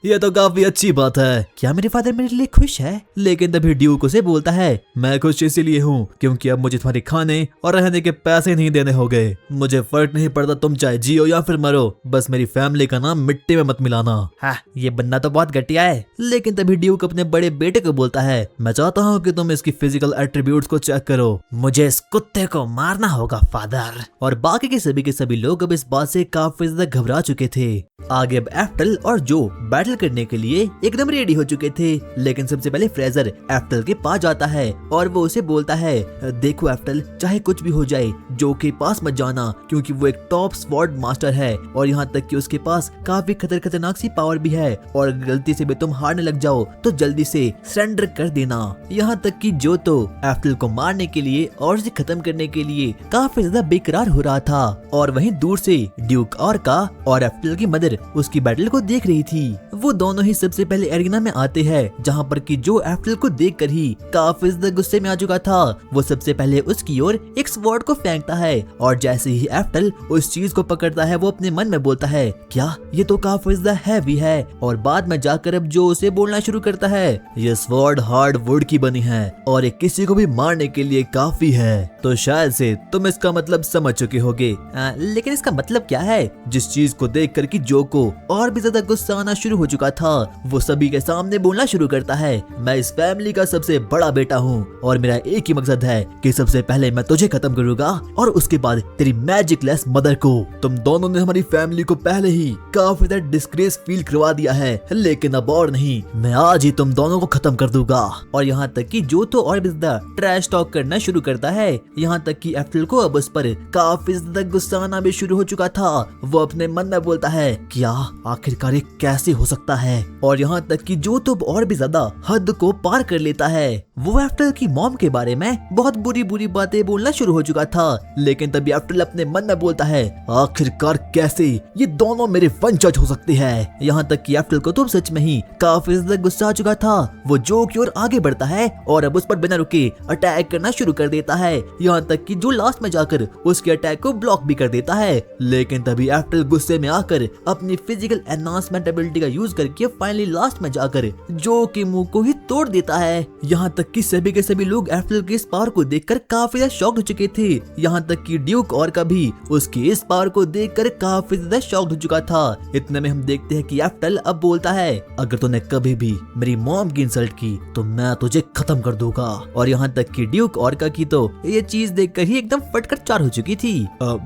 ये तो काफी अच्छी बात है। क्या मेरे फादर मेरे लिए खुश है? लेकिन तभी ड्यूक उसे बोलता है, मैं खुश इसीलिए हूँ क्योंकि अब मुझे तुम्हारे खाने और रहने के पैसे नहीं देने हो गए। मुझे फर्क नहीं पड़ता तुम चाहे जियो या फिर मरो, बस मेरी फैमिली का नाम मिट्टी में मत मिलाना। हाँ, ये बंदा तो बहुत घटिया है। लेकिन तभी ड्यूक अपने बड़े बेटे को बोलता है, मैं चाहता हूँ कि तुम इसकी फिजिकल एट्रीब्यूट्स को चेक करो, मुझे इस कुत्ते को मारना होगा फादर। और बाकी के सभी लोग अब इस बात से काफी ज्यादा घबरा चुके थे। आगे अब एफ्टल और जो बैटल करने के लिए एकदम रेडी हो चुके थे, लेकिन सबसे पहले फ्रेजर एफ्टल के पास जाता है और वो उसे बोलता है, देखो एफ्टल, चाहे कुछ भी हो जाए जो के पास मत जाना क्योंकि वो एक टॉप स्वॉर्ड मास्टर है और यहाँ तक कि उसके पास काफी खतरनाक सी पावर भी है और गलती से भी तुम हारने लग जाओ तो जल्दी से सरेंडर कर देना। यहाँ तक कि जो तो एफ्टल को मारने के लिए और उसे खत्म करने के लिए काफी ज्यादा बेकरार हो रहा था। और वहीं दूर से ड्यूक ऑर्का और एफ्टल की मदर उसकी बैटल को देख रही थी। वो दोनों ही सबसे पहले एरिना में आते हैं, जहाँ पर कि जो एफ्टल को देखकर ही काफी ज्यादा गुस्से में आ चुका था। वो सबसे पहले उसकी ओर एक स्वॉर्ड को फेंकता है और जैसे ही एफ्टल उस चीज को पकड़ता है वो अपने मन में बोलता है, क्या ये तो काफी ज्यादा हैवी है। और बाद में जाकर अब जो उसे बोलना शुरू करता है, ये स्वॉर्ड हार्ड वुड की बनी है और ये किसी को भी मारने के लिए काफी है। तो शायद से तुम इसका मतलब समझ चुके होगे। लेकिन इसका मतलब क्या है? जिस चीज को देखकर कि जो को और भी ज्यादा गुस्सा आना शुरू हो चुका था, वो सभी के सामने बोलना शुरू करता है, मैं इस फैमिली का सबसे बड़ा बेटा हूँ और मेरा एक ही मकसद है कि सबसे पहले मैं तुझे खत्म करूंगा और उसके बाद तेरी मैजिकलेस मदर को। तुम दोनों ने हमारी फैमिली को पहले ही काफी ज्यादा डिस्ग्रेस फील करवा दिया है, लेकिन अब और नहीं, मैं आज ही तुम दोनों को खत्म कर दूंगा। और यहाँ तक कि जो तो और भी ज्यादा ट्रैश टॉक करना शुरू करता है। यहाँ तक कि एफ्टल को अब उस पर काफी ज्यादा गुस्सा आना भी शुरू हो चुका था। वो अपने मन में बोलता है, क्या आखिरकार ये कैसे हो सकता है? और यहाँ तक कि जो तो और भी ज्यादा हद को पार कर लेता है। वो एफ्टल की मॉम के बारे में बहुत बुरी बुरी बातें बोलना शुरू हो चुका था, लेकिन तभी एफ्टल अपने मन में बोलता है, आखिरकार कैसे ये दोनों मेरे वंशज हो सकते हैं। यहाँ तक कि एफ्टल को तो सच में ही काफी ज्यादा गुस्सा आ चुका था। वो जो की ओर आगे बढ़ता है और अब उस पर बिना रुके अटैक करना शुरू कर देता है। यहाँ तक कि जो लास्ट में जाकर उसके अटैक को ब्लॉक भी कर देता है। लेकिन तभी एफ्टल गुस्से में आकर अपनी फिजिकल एनहांसमेंट एबिलिटी का यूज करके फाइनली लास्ट में जाकर जो के मुंह को ही तोड़ देता है। यहाँ तक कि सभी के सभी लोग एफ्टल के इस पावर को देखकर काफी ज्यादा शॉक्ड हो चुके थे। यहाँ तक कि ड्यूक और का भी उसके इस पावर को देखकर काफी ज्यादा शॉक्ड हो चुका था। इतने में हम देखते हैं कि एफ्टल अब बोलता है, अगर तूने कभी भी मेरी मॉम की इंसल्ट की तो मैं तुझे खत्म कर दूंगा। और यहाँ तक कि ड्यूक और का की तो ये चीज देखकर ही एकदम फटकर चार हो चुकी थी।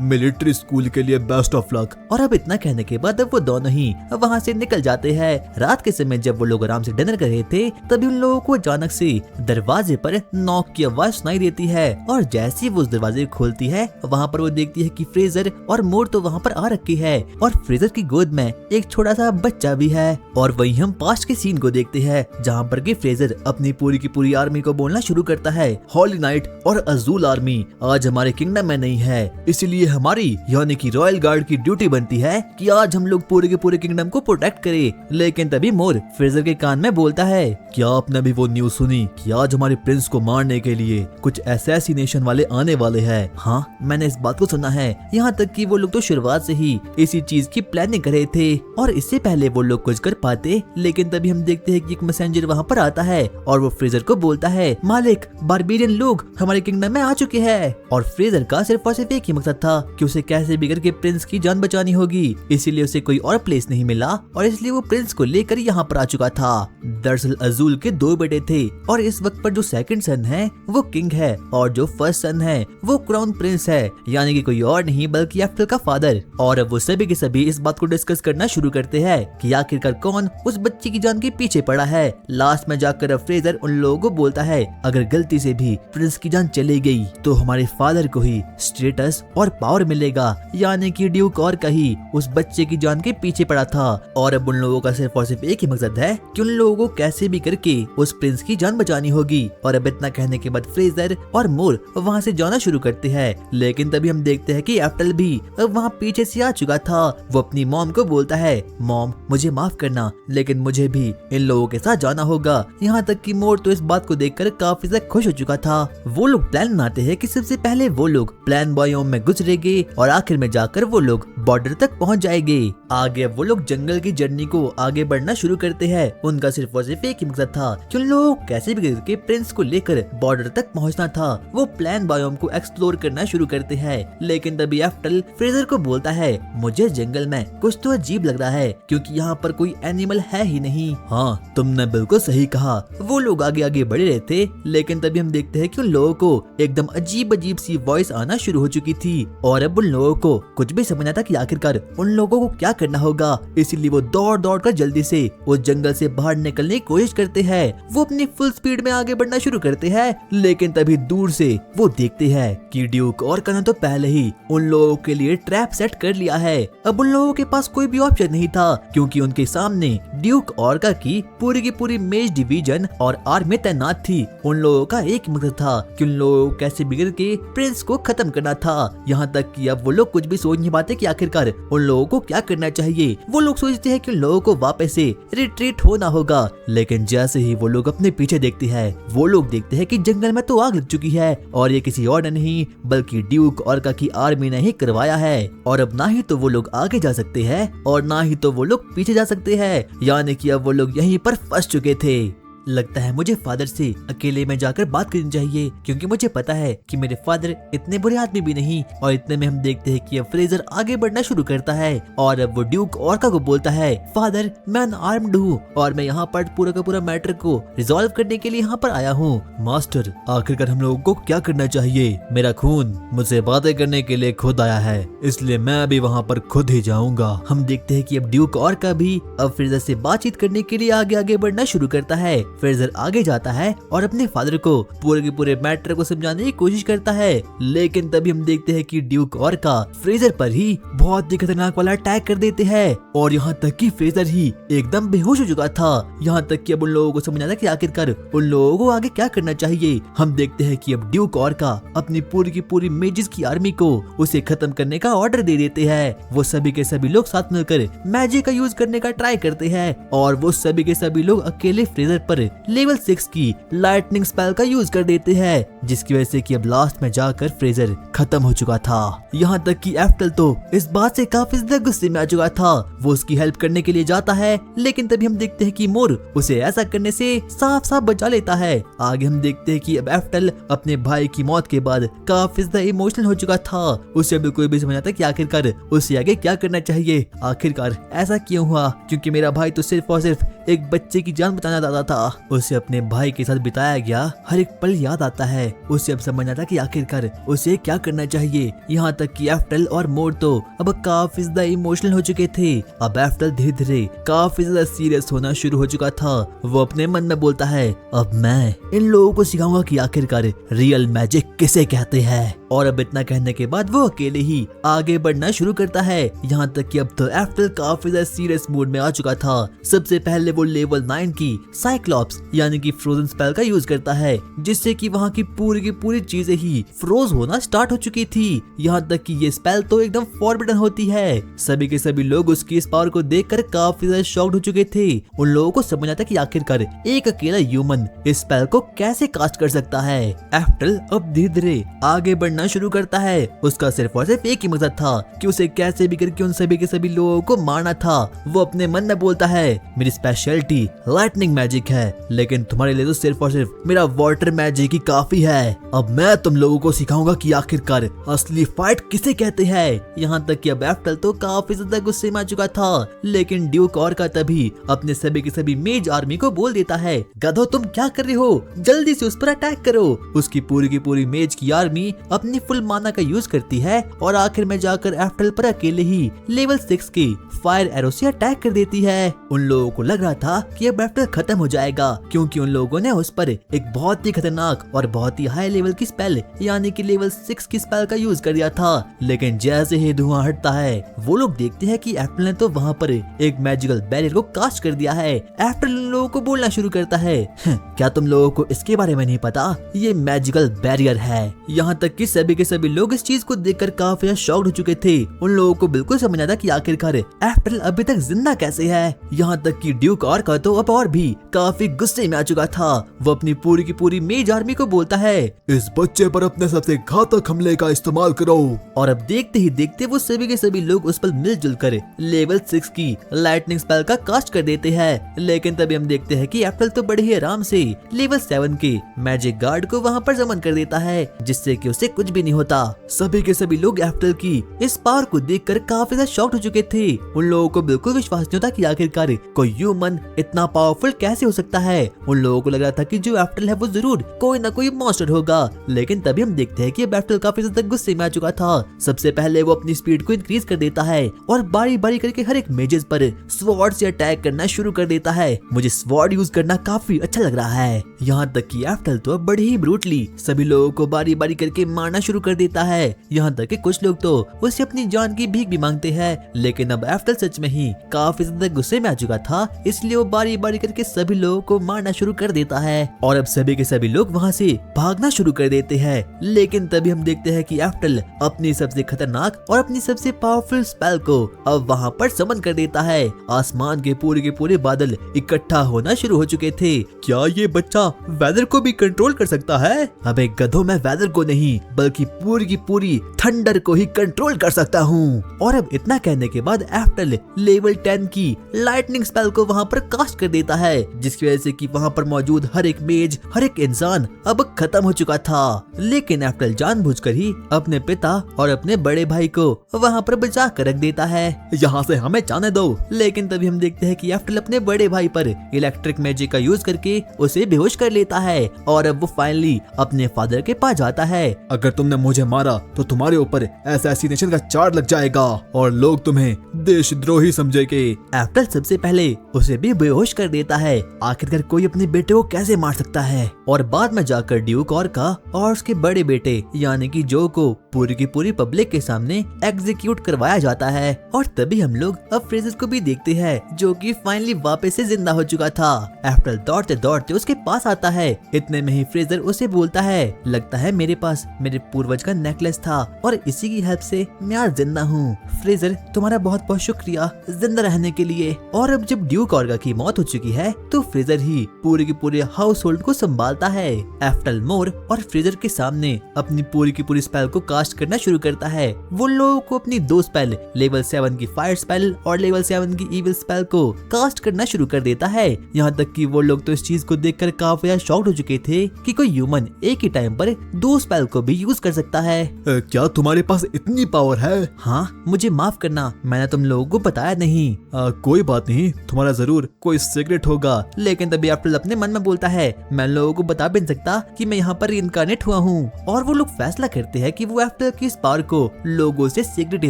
मिलिट्री स्कूल के लिए बेस्ट ऑफ लक। और अब इतना कहने के बाद अब वो दोनों ही वहाँ से निकल जाते हैं। रात के समय जब वो लोग आराम से डिनर कर रहे थे, तभी उन लोगों को अचानक से दरवाजे पर नॉक की आवाज सुनाई देती है। और जैसे ही वो उस दरवाजे को खोलती है, वहाँ पर वो देखती है कि फ्रेजर और मोर तो वहाँ पर आ रखी है और फ्रेजर की गोद में एक छोटा सा बच्चा भी है। और वही हम पास्ट के सीन को देखते हैं, जहाँ पर कि फ्रेजर अपनी पूरी की पूरी आर्मी को बोलना शुरू करता है, हॉली नाइट और अजूल आर्मी आज हमारे किंगडम में नहीं है, इसलिए हमारी यानी कि रॉयल गार्ड की ड्यूटी बनती है कि आज हम लोग पूरे के पूरे किंगडम को प्रोटेक्ट करें। लेकिन तभी मोर फ्रेजर के कान में बोलता है, क्या आपने भी वो न्यूज सुनी कि आज हमारे प्रिंस को मारने के लिए कुछ असैसिनेशन वाले आने वाले हैं? हाँ, मैंने इस बात को सुना है। यहाँ तक कि वो लोग तो शुरुआत से ही इसी चीज की प्लानिंग कर रहे थे और इससे पहले वो लोग कुछ कर पाते। लेकिन तभी हम देखते हैं कि एक मैसेंजर वहाँ पर आता है और वो फ्रेजर को बोलता है, मालिक, बारबेरियन लोग हमारे किंगडम में आ चुके हैं। और फ्रेजर का सिर्फ और सिर्फ एक ही मकसद था कि उसे कैसे भी करके प्रिंस की जान बचानी होगी, इसीलिए उसे कोई और प्लेस नहीं मिला और इसलिए वो प्रिंस को लेकर यहाँ पर आ चुका था। दरअसल अजूल के दो बेटे थे और इस वक्त पर जो सेकंड सन है वो किंग है और जो फर्स्ट सन है वो क्राउन प्रिंस है, यानी कि कोई और नहीं बल्कि एफ्टल का फादर। और अब वो सभी के सभी इस बात को डिस्कस करना शुरू करते हैं कि आखिरकार कौन उस बच्चे की जान के पीछे पड़ा है। लास्ट में जाकर फ्रेजर उन लोगों को बोलता है, अगर गलती से भी प्रिंस की जान चली गई तो हमारे फादर को ही स्टेटस और पावर मिलेगा, यानी कि ड्यूक और का ही उस बच्चे की जान के पीछे पड़ा था। और अब उन लोगों का सिर्फ और सिर्फ एक ही मकसद है कि उन लोगों को कैसे भी करके उस प्रिंस की जान बचानी होगी। और अब इतना कहने के बाद फ्रेजर और मोर वहाँ से जाना शुरू करते हैं। लेकिन तभी हम देखते हैं कि एफ्टल भी अब वहाँ पीछे से आ चुका था। वो अपनी मॉम को बोलता है, मॉम मुझे माफ करना, लेकिन मुझे भी इन लोगों के साथ जाना होगा। यहाँ तक कि मोर तो इस बात को देखकर काफी ज्यादा खुश हो चुका था। वो लोग प्लान बनाते हैं कि सबसे पहले वो लोग प्लान बॉयोम में गुजरेंगे और आखिर में जाकर वो लोग बॉर्डर तक पहुँच जाएंगे। आगे वो लोग जंगल की जर्नी को आगे बढ़ना शुरू करते हैं। उनका सिर्फ और सिर्फ एक ही मकसद था कि उन लोगों को कैसे भी करके प्रिंस को लेकर बॉर्डर तक पहुंचना था। वो प्लान बायोम को एक्सप्लोर करना शुरू करते हैं। लेकिन तभी एफ्टल फ्रेजर को बोलता है, मुझे जंगल में कुछ तो अजीब लग रहा है क्योंकि यहाँ पर कोई एनिमल है ही नहीं। हाँ, तुमने बिल्कुल सही कहा। वो लोग आगे आगे बढ़े रहे थे, लेकिन तभी हम देखते हैं कि उन लोगों को एकदम अजीब अजीब सी वॉइस आना शुरू हो चुकी थी और अब उन लोगों को कुछ भी समझ आता कि आखिरकार उन लोगों को क्या करना होगा। इसीलिए वो दौड़ दौड़ कर जल्दी से उस जंगल से बाहर निकलने की कोशिश करते हैं। वो अपनी फुल स्पीड में आगे बढ़ना शुरू करते हैं, लेकिन तभी दूर से वो देखते हैं कि ड्यूक और का तो पहले ही उन लोगों के लिए ट्रैप सेट कर लिया है। अब उन लोगों के पास कोई भी ऑप्शन नहीं था क्योंकि उनके सामने ड्यूक और का की पूरी मेज डिवीजन और आर्मी तैनात थी। उन लोगों का एक मकसद था कि उन लोगों को कैसे बिगड़ के प्रिंस को खत्म करना था। यहाँ तक कि अब वो लोग कुछ भी सोच नहीं पाते कि आखिरकार उन लोगों को क्या करना चाहिए। वो लोग सोचते हैं कि उन लोगों को वापस से रिट्रीट होना होगा, लेकिन जैसे ही वो लोग अपने पीछे देखते हैं है। वो लोग देखते हैं कि जंगल में तो आग लग चुकी है और ये किसी और ने नहीं बल्कि ड्यूक ऑर्का की आर्मी ने ही करवाया है। और अब ना ही तो वो लोग आगे जा सकते हैं और ना ही तो वो लोग पीछे जा सकते हैं, यानी कि अब वो लोग यहीं पर फंस चुके थे। लगता है मुझे फादर से अकेले में जाकर बात करनी चाहिए, क्योंकि मुझे पता है कि मेरे फादर इतने बुरे आदमी भी नहीं। और इतने में हम देखते हैं कि अब फ्रेजर आगे बढ़ना शुरू करता है और अब वो ड्यूक ऑर्का को बोलता है, फादर मैं अनआर्म्ड हूँ और मैं यहाँ पर पूरा का पूरा मैटर को रिजॉल्व करने के लिए यहाँ पर आया हूँ। मास्टर आखिरकार हम लोगों को क्या करना चाहिए? मेरा खून मुझसे बातें करने के लिए खुद आया है, इसलिए मैं अभी वहाँ पर खुद ही जाऊंगा। हम देखते हैं कि अब ड्यूक ऑर्का भी अब फ्रेजर से बातचीत करने के लिए आगे बढ़ना शुरू करता है। फ्रेजर आगे जाता है और अपने फादर को पूरे के पूरे मैटर को समझाने की कोशिश करता है, लेकिन तभी हम देखते हैं कि ड्यूक ऑर्का फ्रेजर पर ही बहुत ही खतरनाक वाला अटैक कर देते हैं और यहाँ तक कि फ्रेजर ही एकदम बेहोश हो चुका था। यहाँ तक कि अब उन लोगों को समझ आया कि आखिरकार उन लोगों को आगे क्या करना चाहिए। हम देखते हैं कि अब ड्यूक ऑर्का अपनी पूरी की पूरी मेजिस की आर्मी को उसे खत्म करने का ऑर्डर दे देते हैं। वो सभी के सभी लोग साथ मिलकर मैजिक का यूज करने का ट्राई करते हैं और वो सभी के सभी लोग अकेले फ्रेजर पर लेवल 6 की लाइटनिंग स्पेल का यूज कर देते हैं, जिसकी वजह से कि अब लास्ट में जाकर फ्रेजर खत्म हो चुका था। यहाँ तक कि एफ्टल तो इस बात से काफी ज्यादा गुस्से में आ चुका था। वो उसकी हेल्प करने के लिए जाता है, लेकिन तभी हम देखते हैं कि मोर उसे ऐसा करने से साफ साफ बचा लेता है। आगे हम देखते हैं कि अब एफ्टल अपने भाई की मौत के बाद काफी ज्यादा इमोशनल हो चुका था। उसे बिल्कुल भी समझ आता कि आखिरकार उसे आगे क्या करना चाहिए। आखिरकार ऐसा क्यों हुआ? क्योंकि मेरा भाई तो सिर्फ और सिर्फ एक बच्चे की जान बचाना चाहता था। उसे अपने भाई के साथ बिताया गया हर एक पल याद आता है। उसे अब समझ आता कि आखिरकार उसे क्या करना चाहिए। यहाँ तक कि एफ्टल और मोर तो अब काफी ज्यादा इमोशनल हो चुके थे। अब एफ्टल धीरे धीरे काफी ज्यादा सीरियस होना शुरू हो चुका था। वो अपने मन में बोलता है, अब मैं इन लोगों को सिखाऊंगा कि आखिरकार रियल मैजिक किसे कहते हैं। और अब इतना कहने के बाद वो अकेले ही आगे बढ़ना शुरू करता है। यहाँ तक कि अब तो एफ्टल काफी ज्यादा सीरियस मूड में आ चुका था। सबसे पहले वो लेवल 9 की साइक्लॉप्स यानी कि फ्रोजन स्पेल का यूज करता है, जिससे कि वहाँ की पूरी चीजें ही फ्रोज होना स्टार्ट हो चुकी थी। यहाँ तक कि ये स्पेल तो एकदम फॉरबिडन होती है। सभी के सभी लोग उसकी इस पावर को देखकर काफी ज्यादा शॉक्ड हो चुके थे। उन लोगों को समझ आता कि आखिरकार एक अकेला ह्यूमन इस स्पेल को कैसे कास्ट कर सकता है। एफ्टल अब धीरे धीरे आगे बढ़ना शुरू करता है। उसका सिर्फ और सिर्फ एक ही मकसद था कि उसे कैसे भी करके उन सभी के सभी लोगों को मारना था। वो अपने मन में बोलता है, मेरी स्पेशलिटी लाइटनिंग मैजिक है, लेकिन तुम्हारे लिए तो सिर्फ और सिर्फ मेरा वाटर मैजिक ही काफी है। अब मैं तुम लोगों को सिखाऊंगा कि आखिरकार असली फाइट किसे कहते हैं। यहाँ तक कि अब एफ्टल तो काफी ज्यादा गुस्से में आ चुका था, लेकिन ड्यूक ऑर्का तभी अपने सभी के सभी मेज आर्मी को बोल देता है, गधो तुम क्या कर रहे हो, जल्दी से उस पर अटैक करो। उसकी पूरी की पूरी मेज की आर्मी अपनी फुल माना का यूज करती है और आखिर में जाकर एफ्टल पर अकेले ही लेवल 6 की फायर एरो से अटैक कर देती है। उन लोगों को लग रहा था कि अब एफ्टल खत्म हो जाएगा, क्योंकि उन लोगों ने उस पर एक बहुत ही खतरनाक और बहुत ही हाई लेवल की स्पेल यानी कि लेवल 6 की स्पेल का यूज कर दिया था। लेकिन जैसे ही धुआं हटता है, वो लोग देखते हैं कि एफ्टल ने तो वहाँ पर एक मैजिकल बैरियर को कास्ट कर दिया है। एफ्टल उन लोगों को बोलना शुरू करता है, क्या तुम लोगों को इसके बारे में नहीं पता, ये मैजिकल बैरियर है। यहाँ तक कि सभी के सभी लोग इस चीज को देखकर काफी शॉक्ड हो चुके थे। उन लोगों को बिल्कुल समझ आता कि आखिरकार एफ्टल अभी तक जिंदा कैसे है। यहाँ तक कि ड्यूक ऑर्का तो अब और भी काफी गुस्से में आ चुका था। वो अपनी पूरी की पूरी मेज आर्मी को बोलता है, इस बच्चे पर अपने सबसे घातक हमले का इस्तेमाल करो। और अब देखते ही देखते वो सभी के सभी लोग उस पर मिलजुल कर लेवल 6 की लाइटनिंग स्पेल का कास्ट कर देते हैं। लेकिन तभी हम देखते हैं कि एफ्टल तो बड़े ही आराम से लेवल 7 के मैजिक गार्ड को वहाँ पर समन कर देता है, जिससे कि उसे कुछ भी नहीं होता। सभी के सभी लोग एफ्टल की इस पावर को देखकर काफी ज्यादा शॉक्ड हो चुके थे। उन लोगों को बिल्कुल विश्वास नहीं होता कि आखिरकार कोई ह्यूमन इतना पावरफुल कैसे हो सकता है। उन लोगों को लग रहा था कि जो एफ्टल है वो जरूर कोई ना कोई मॉन्स्टर होगा। लेकिन तभी हम देखते हैं कि अब एफ्टल काफी ज्यादा गुस्से में आ चुका था। सबसे पहले वो अपनी स्पीड को इंक्रीज कर देता है और बारी बारी करके हर एक मेजेस पर स्वॉर्ड से अटैक करना शुरू कर देता है। मुझे स्वॉर्ड यूज करना काफी अच्छा लग रहा है। यहाँ तक कि एफ्टल तो अब बड़े ही ब्रूटली सभी लोगों को बारी बारी करके मारना शुरू कर देता है। यहाँ तक कि कुछ लोग तो उससे अपनी जान की भीख भी मांगते हैं। लेकिन अब एफ्टल सच में ही काफी ज्यादा गुस्से में आ चुका था, इसलिए वो बारी बारी करके सभी लोगों लोगों को मारना शुरू कर देता है और अब सभी के सभी लोग वहाँ से भागना शुरू कर देते हैं। लेकिन तभी हम देखते हैं कि एफ्टल अपनी सबसे खतरनाक और अपनी सबसे पावरफुल स्पेल को अब वहाँ पर समन कर देता है। आसमान के पूरे बादल इकट्ठा होना शुरू हो चुके थे। क्या ये बच्चा वेदर को भी कंट्रोल कर सकता है? अबे गधों, मैं वेदर को नहीं बल्कि पूरी की पूरी थंडर को ही कंट्रोल कर सकता हूँ। और अब इतना कहने के बाद एफ्टल लेवल 10 की लाइटनिंग स्पेल को वहाँ पर कास्ट कर देता है, जिसकी वजह से कि वहाँ पर मौजूद हर एक मेज, हर एक इंसान अब खत्म हो चुका था। लेकिन एफ्टल जानबूझकर ही अपने पिता और अपने बड़े भाई को वहाँ पर बचा कर रख देता है। यहाँ से हमें जाने दो। लेकिन तभी हम देखते हैं कि एफ्टल अपने बड़े भाई पर इलेक्ट्रिक मैजिक का यूज करके उसे बेहोश कर लेता है और अब वो फाइनली अपने फादर के पास जाता है। अगर तुमने मुझे मारा तो तुम्हारे ऊपर असैसिनेशन का चार्ज लग जाएगा और लोग तुम्हें देशद्रोही समझेंगे। एफ्टल सबसे पहले उसे भी बेहोश कर देता है। आखिरकार कोई अपने बेटे को कैसे मार सकता है? और बाद में जाकर ड्यूक ऑर्का और उसके बड़े बेटे यानी कि जो को पूरी की पूरी पब्लिक के सामने एग्जीक्यूट करवाया जाता है। और तभी हम लोग अब फ्रेजर को भी देखते हैं जो कि फाइनली वापस से जिंदा हो चुका था। एफ्टल दौड़ते दौड़ते उसके पास आता है। इतने में ही फ्रेजर उसे बोलता है, लगता है मेरे पास मेरे पूर्वज का नेकलेस था और इसी की हेल्प से मैं आज जिंदा हूँ। फ्रेजर, तुम्हारा बहुत बहुत शुक्रिया जिंदा रहने के लिए। और अब जब ड्यूक ऑर्का की मौत हो चुकी है तो फ्रेजर ही पूरे के पूरे हाउस होल्ड को संभालता है। एफ्टल मोर और फ्रेजर के सामने अपनी पूरी की पूरी स्पेल को कास्ट करना शुरू करता है। वो लोगों को अपनी 2 स्पेल, लेवल 7 की फायर स्पेल और लेवल 7 की इविल स्पेल को कास्ट करना शुरू कर देता है। यहाँ तक कि वो लोग तो इस चीज को देखकर काफी ज्यादा शॉक्ड हो चुके थे कि कोई ह्यूमन एक ही टाइम पर 2 स्पेल को भी यूज कर सकता है। क्या तुम्हारे पास इतनी पावर है? हाँ, मुझे माफ करना, मैंने तुम लोगों को बताया नहीं। कोई बात नहीं, तुम्हारा जरूर कोई सीक्रेट होगा। लेकिन तभी एफ्टल अपने मन में बोलता है, मैं लोगों को बता भी नहीं सकता कि मैं यहाँ पर इनकारनेट हुआ हूँ। और वो लोग फैसला करते हैं कि वो एफ्टल की इस पावर को लोगों से सीक्रेट ही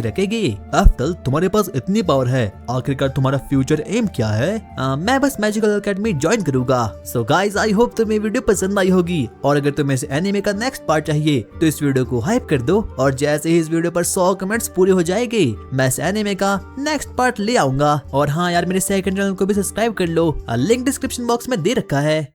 रखेंगे। एफ्टल, तुम्हारे पास इतनी पावर है, आखिरकार तुम्हारा फ्यूचर एम क्या है? मैं बस मैजिकल एकेडमी ज्वाइन करूंगा। सो गाइज, आई होप तुम्हें वीडियो पसंद आई होगी और अगर तुम्हें इस एनीमे का नेक्स्ट पार्ट चाहिए तो इस वीडियो को हाइप कर दो और जैसे ही इस वीडियो पर 100 कमेंट्स पूरे हो जाएंगे मैं इस एनीमे का नेक्स्ट पार्ट ले आऊंगा। और हाँ यार, मेरे सेकंड चैनल को भी सब्सक्राइब कर लो, लिंक डिस्क्रिप्शन बॉक्स में दे रखा है।